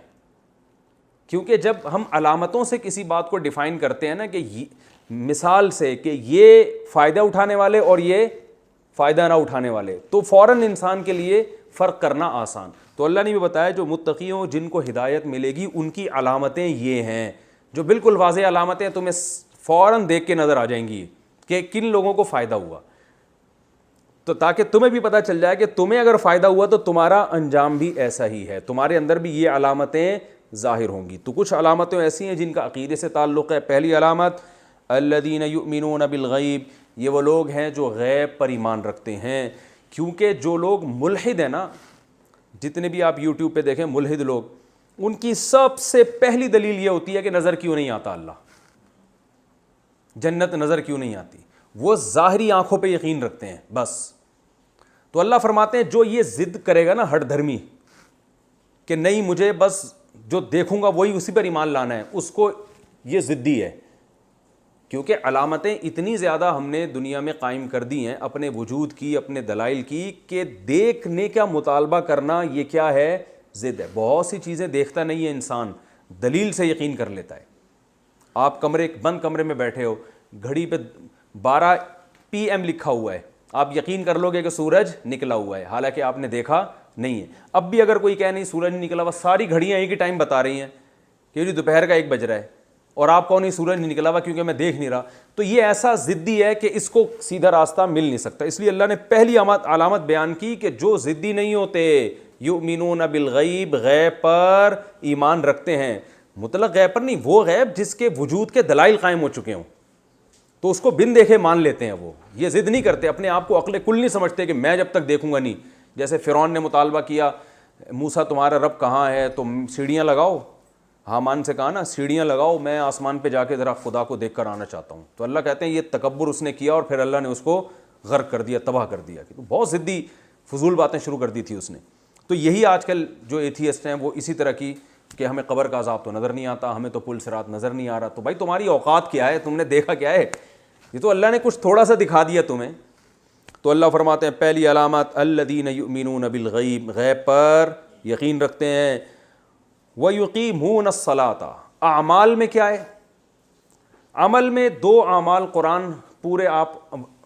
کیونکہ جب ہم علامتوں سے کسی بات کو ڈیفائن کرتے ہیں نا کہ مثال سے کہ یہ فائدہ اٹھانے والے اور یہ فائدہ نہ اٹھانے والے، تو فوراً انسان کے لیے فرق کرنا آسان۔ تو اللہ نے بھی بتایا جو متقی ہوں جن کو ہدایت ملے گی ان کی علامتیں یہ ہیں، جو بالکل واضح علامتیں تمہیں فوراً دیکھ کے نظر آ جائیں گی کہ کن لوگوں کو فائدہ ہوا، تو تاکہ تمہیں بھی پتہ چل جائے کہ تمہیں اگر فائدہ ہوا تو تمہارا انجام بھی ایسا ہی ہے، تمہارے اندر بھی یہ علامتیں ظاہر ہوں گی۔ تو کچھ علامتیں ایسی ہیں جن کا عقیدے سے تعلق ہے۔ پہلی علامت الذین یؤمنون بالغیب، یہ وہ لوگ ہیں جو غیب پر ایمان رکھتے ہیں، کیونکہ جو لوگ ملحد ہیں نا، جتنے بھی آپ یوٹیوب پہ دیکھیں ملحد لوگ، ان کی سب سے پہلی دلیل یہ ہوتی ہے کہ نظر کیوں نہیں آتا اللہ، جنت نظر کیوں نہیں آتی، وہ ظاہری آنکھوں پہ یقین رکھتے ہیں بس۔ تو اللہ فرماتے ہیں جو یہ ضد کرے گا نا ہٹ دھرمی کہ نہیں مجھے بس جو دیکھوں گا وہی اسی پر ایمان لانا ہے، اس کو یہ ضدی ہے، کیونکہ علامتیں اتنی زیادہ ہم نے دنیا میں قائم کر دی ہیں اپنے وجود کی، اپنے دلائل کی، کہ دیکھنے کا مطالبہ کرنا یہ کیا ہے؟ ضد ہے. بہت سی چیزیں دیکھتا نہیں ہے انسان، دلیل سے یقین کر لیتا ہے. آپ بند کمرے میں بیٹھے ہو، گھڑی پہ 12 PM لکھا ہوا ہے، آپ یقین کر لو گے کہ سورج نکلا ہوا ہے، حالانکہ آپ نے دیکھا نہیں ہے. اب بھی اگر کوئی کہے نہیں سورج نہیں نکلا ہوا، ساری گھڑیاں ایک ہی ٹائم بتا رہی ہیں کہ جی دوپہر کا 1 بج رہا ہے، اور آپ کو نہیں سورج نہیں نکلا ہوا کیونکہ میں دیکھ نہیں رہا. تو یہ ایسا ضدی ہے کہ اس کو سیدھا راستہ مل نہیں سکتا. اس لیے اللہ نے پہلی علامت بیان کی کہ جو ضدی نہیں ہوتے، یؤمنون بالغیب، غیب پر ایمان رکھتے ہیں. مطلق غیب پر نہیں، وہ غیب جس کے وجود کے دلائل قائم ہو چکے ہوں تو اس کو بن دیکھے مان لیتے ہیں. وہ یہ ضد نہیں کرتے، اپنے آپ کو عقل کل نہیں سمجھتے کہ میں جب تک دیکھوں گا نہیں. جیسے فرعون نے مطالبہ کیا موسیٰ تمہارا رب کہاں ہے، تم سیڑھیاں لگاؤ. حامان سے کہا نا سیڑھیاں لگاؤ، میں آسمان پہ جا کے ذرا خدا کو دیکھ کر آنا چاہتا ہوں. تو اللہ کہتے ہیں یہ تکبر اس نے کیا اور پھر اللہ نے اس کو غرق کر دیا، تباہ کر دیا. تو بہت ضدی فضول باتیں شروع کر دی تھی اس نے. تو یہی آج کل جو ایتھیسٹ ہیں وہ اسی طرح کی کہ ہمیں قبر کا عذاب تو نظر نہیں آتا، ہمیں تو پل صراط نظر نہیں آ رہا. تو بھائی تمہاری اوقات کیا ہے؟ تم نے دیکھا کیا ہے؟ یہ تو اللہ نے کچھ تھوڑا سا دکھا دیا تمہیں. تو اللہ فرماتے ہیں پہلی علامت الذین یؤمنون بالغیب، غیب پر یقین رکھتے ہیں. وَيُقِيمُونَ الصَّلَاةَ، اعمال میں کیا ہے؟ عمل میں 2 اعمال قرآن پورے آپ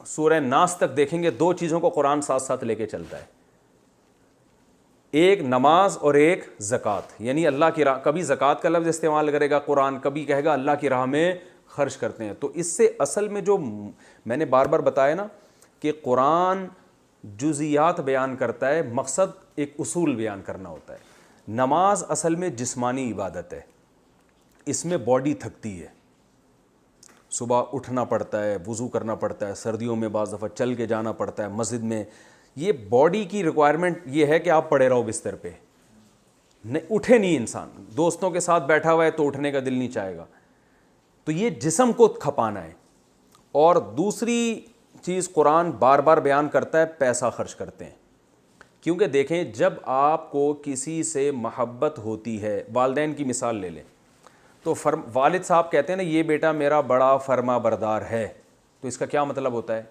سورہ ناس تک دیکھیں گے، 2 چیزوں کو قرآن ساتھ ساتھ لے کے چلتا ہے. ایک نماز اور ایک زکوٰۃ. یعنی اللہ کی راہ، کبھی زکوٰۃ کا لفظ استعمال کرے گا قرآن، کبھی کہے گا اللہ کی راہ میں خرچ کرتے ہیں. تو اس سے اصل میں جو میں نے بار بار بتایا نا کہ قرآن جزیات بیان کرتا ہے، مقصد ایک اصول بیان کرنا ہوتا ہے. نماز اصل میں جسمانی عبادت ہے، اس میں باڈی تھکتی ہے، صبح اٹھنا پڑتا ہے، وضو کرنا پڑتا ہے، سردیوں میں بعض دفعہ چل کے جانا پڑتا ہے مسجد میں. یہ باڈی کی ریکوائرمنٹ یہ ہے کہ آپ پڑے رہو بستر پہ، اٹھے نہیں. انسان دوستوں کے ساتھ بیٹھا ہوا ہے تو اٹھنے کا دل نہیں چاہے گا. تو یہ جسم کو کھپانا ہے. اور دوسری چیز قرآن بار بار بیان کرتا ہے پیسہ خرچ کرتے ہیں. کیونکہ دیکھیں جب آپ کو کسی سے محبت ہوتی ہے، والدین کی مثال لے لیں تو والد صاحب کہتے ہیں نا یہ بیٹا میرا بڑا فرما بردار ہے، تو اس کا کیا مطلب ہوتا ہے؟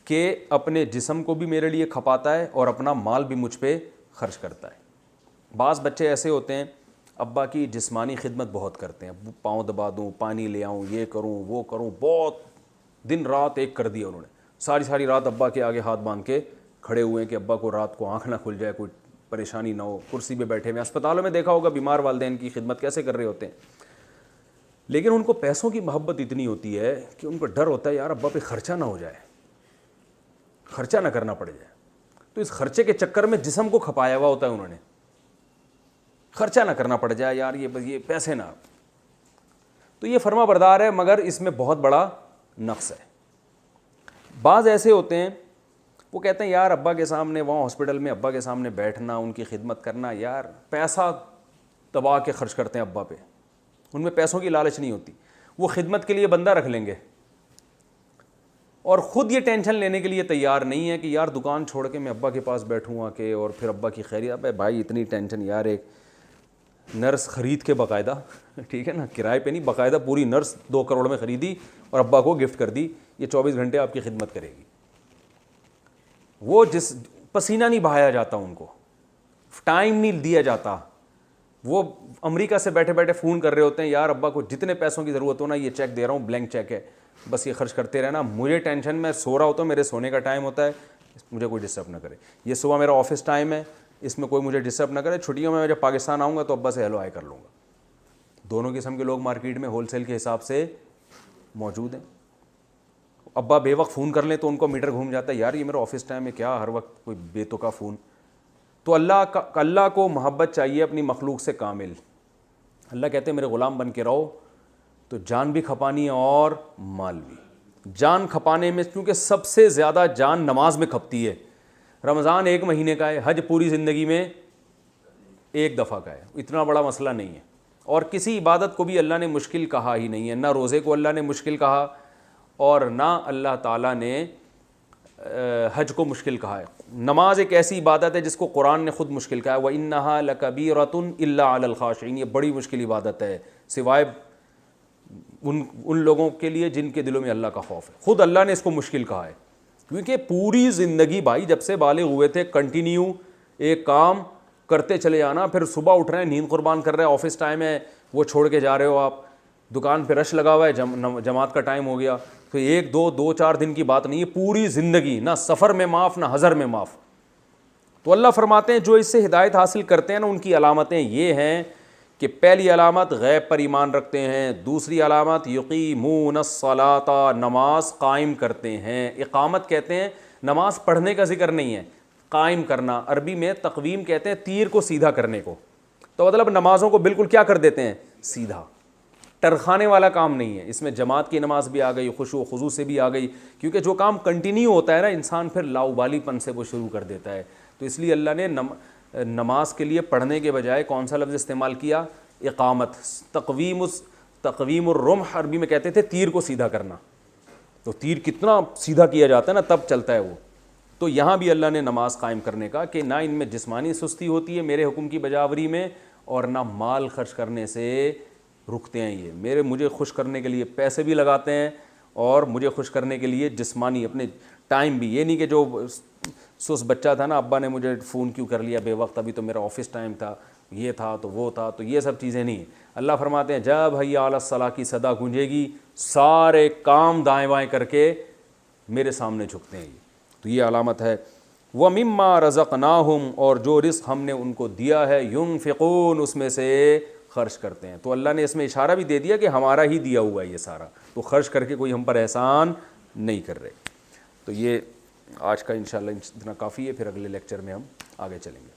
کہ اپنے جسم کو بھی میرے لیے کھپاتا ہے اور اپنا مال بھی مجھ پہ خرچ کرتا ہے. بعض بچے ایسے ہوتے ہیں ابا کی جسمانی خدمت بہت کرتے ہیں، پاؤں دبا دوں، پانی لے آؤں، یہ کروں وہ کروں، بہت دن رات ایک کر دیا انہوں نے. ساری رات ابا کے آگے ہاتھ باندھ کے کھڑے ہوئے ہیں کہ ابا کو رات کو آنکھ نہ کھل جائے، کوئی پریشانی نہ ہو. کرسی پہ بیٹھے ہوئے، اسپتالوں میں دیکھا ہوگا بیمار والدین کی خدمت کیسے کر رہے ہوتے ہیں. لیکن ان کو پیسوں کی محبت اتنی ہوتی ہے کہ ان کو ڈر ہوتا ہے یار ابا پہ خرچہ نہ ہو جائے، خرچہ نہ کرنا پڑ جائے. تو اس خرچے کے چکر میں جسم کو کھپایا ہوا ہوتا ہے انہوں نے، خرچہ نہ کرنا پڑ جائے یار، یہ پیسے نہ. تو یہ فرما بردار ہے مگر اس میں بہت بڑا نقص ہے. بعض ایسے ہوتے ہیں وہ کہتے ہیں یار ابا کے سامنے وہاں ہاسپٹل میں ابا کے سامنے بیٹھنا، ان کی خدمت کرنا، یار پیسہ دبا کے خرچ کرتے ہیں ابا پہ. ان میں پیسوں کی لالچ نہیں ہوتی، وہ خدمت کے لیے بندہ رکھ لیں گے اور خود یہ ٹینشن لینے کے لیے تیار نہیں ہے کہ یار دکان چھوڑ کے میں ابا کے پاس بیٹھوں آ کے اور پھر ابا کی خیریت. بھائی اتنی ٹینشن یار، ایک نرس خرید کے باقاعدہ، ٹھیک ہے نا، کرائے پہ نہیں، باقاعدہ پوری نرس 2 کروڑ میں خریدی اور ابا کو گفٹ کر دی، یہ 24 گھنٹے آپ کی خدمت کرے گی. وہ جس پسینہ نہیں بہایا جاتا، ان کو ٹائم نہیں دیا جاتا. وہ امریکہ سے بیٹھے بیٹھے فون کر رہے ہوتے ہیں یار ابا کو جتنے پیسوں کی ضرورت ہو نا، یہ چیک دے رہا ہوں، بلینک چیک ہے، بس یہ خرچ کرتے رہنا، مجھے ٹینشن، میں سو رہا ہوتا ہوں، میرے سونے کا ٹائم ہوتا ہے، مجھے کوئی ڈسٹرب نہ کرے. یہ صبح میرا آفس ٹائم ہے، اس میں کوئی مجھے ڈسٹرب نہ کرے. چھٹیوں میں جب پاکستان آؤں گا تو ابا سے ہیلو ہائی کر لوں گا. دونوں قسم کے لوگ مارکیٹ میں ہول سیل کے حساب سے موجود ہیں. ابا بے وقت فون کر لیں تو ان کو میٹر گھوم جاتا ہے، یار یہ میرا آفس ٹائم ہے، کیا ہر وقت کوئی بے تکا فون. تو اللہ کو محبت چاہیے اپنی مخلوق سے کامل. اللہ کہتے ہیں میرے غلام بن کے رہو، تو جان بھی کھپانی ہے اور مال بھی. جان کھپانے میں کیونکہ سب سے زیادہ جان نماز میں کھپتی ہے. رمضان 1 مہینے کا ہے، حج پوری زندگی میں 1 دفعہ کا ہے، اتنا بڑا مسئلہ نہیں ہے. اور کسی عبادت کو بھی اللہ نے مشکل کہا ہی نہیں ہے، نہ روزے کو اللہ نے مشکل کہا اور نہ اللہ تعالیٰ نے حج کو مشکل کہا ہے. نماز ایک ایسی عبادت ہے جس کو قرآن نے خود مشکل کہا ہے، وَإِنَّهَا لَكَبِيرَةٌ إِلَّا عَلَى الْخَاشِعِينَ. یہ بڑی مشکل عبادت ہے، سوائے ان لوگوں کے لیے جن کے دلوں میں اللہ کا خوف ہے. خود اللہ نے اس کو مشکل کہا ہے, کیونکہ پوری زندگی بھائی جب سے بالغ ہوئے تھے کنٹینیو ایک کام کرتے چلے جانا, پھر صبح اٹھ رہے ہیں نیند قربان کر رہے ہیں, آفس ٹائم ہے وہ چھوڑ کے جا رہے ہو, آپ دکان پہ رش لگا ہوا ہے, جماعت کا ٹائم ہو گیا, تو ایک دو چار دن کی بات نہیں ہے, پوری زندگی, نہ سفر میں معاف نہ حضر میں معاف. تو اللہ فرماتے ہیں جو اس سے ہدایت حاصل کرتے ہیں نا, ان کی علامتیں یہ ہیں کہ پہلی علامت غیب پر ایمان رکھتے ہیں, دوسری علامت یقیمون الصلاۃ, نماز قائم کرتے ہیں. اقامت کہتے ہیں نماز پڑھنے کا ذکر نہیں ہے, قائم کرنا. عربی میں تقویم کہتے ہیں تیر کو سیدھا کرنے کو, تو مطلب نمازوں کو بالکل کیا کر دیتے ہیں, سیدھا. ٹرخانے والا کام نہیں ہے, اس میں جماعت کی نماز بھی آ گئی, خشوع و خضوع سے بھی آ گئی, کیونکہ جو کام کنٹینیو ہوتا ہے نا, انسان پھر لاؤبالی پن سے وہ شروع کر دیتا ہے. تو اس لیے اللہ نے نماز کے لیے پڑھنے کے بجائے کون سا لفظ استعمال کیا, اقامت. تقویم الرمح عربی میں کہتے تھے تیر کو سیدھا کرنا, تو تیر کتنا سیدھا کیا جاتا ہے نا تب چلتا ہے وہ. تو یہاں بھی اللہ نے نماز قائم کرنے کا کہ نہ ان میں جسمانی سستی ہوتی ہے میرے حکم کی بجاوری میں, اور نہ مال خرچ کرنے سے رکتے ہیں. یہ مجھے خوش کرنے کے لیے پیسے بھی لگاتے ہیں, اور مجھے خوش کرنے کے لیے جسمانی اپنے ٹائم بھی. یہ نہیں کہ جو سس بچہ تھا نا, ابا نے مجھے فون کیوں کر لیا بے وقت, ابھی تو میرا آفس ٹائم تھا, یہ تھا تو وہ تھا, تو یہ سب چیزیں نہیں. اللہ فرماتے ہیں جب حی علی الصلاۃ کی صدا گونجے گی, سارے کام دائیں بائیں کر کے میرے سامنے جھکتے ہیں. تو یہ علامت ہے. وَمِمَّا رَزَقْنَاهُمْ, اور جو رزق ہم نے ان کو دیا ہے, يُنْفِقُونَ, اس میں سے خرچ کرتے ہیں. تو اللہ نے اس میں اشارہ بھی دے دیا کہ ہمارا ہی دیا ہوا ہے یہ سارا, تو خرچ کر کے کوئی ہم پر احسان نہیں کر رہے. تو یہ آج کا انشاءاللہ اتنا کافی ہے, پھر اگلے لیکچر میں ہم آگے چلیں گے.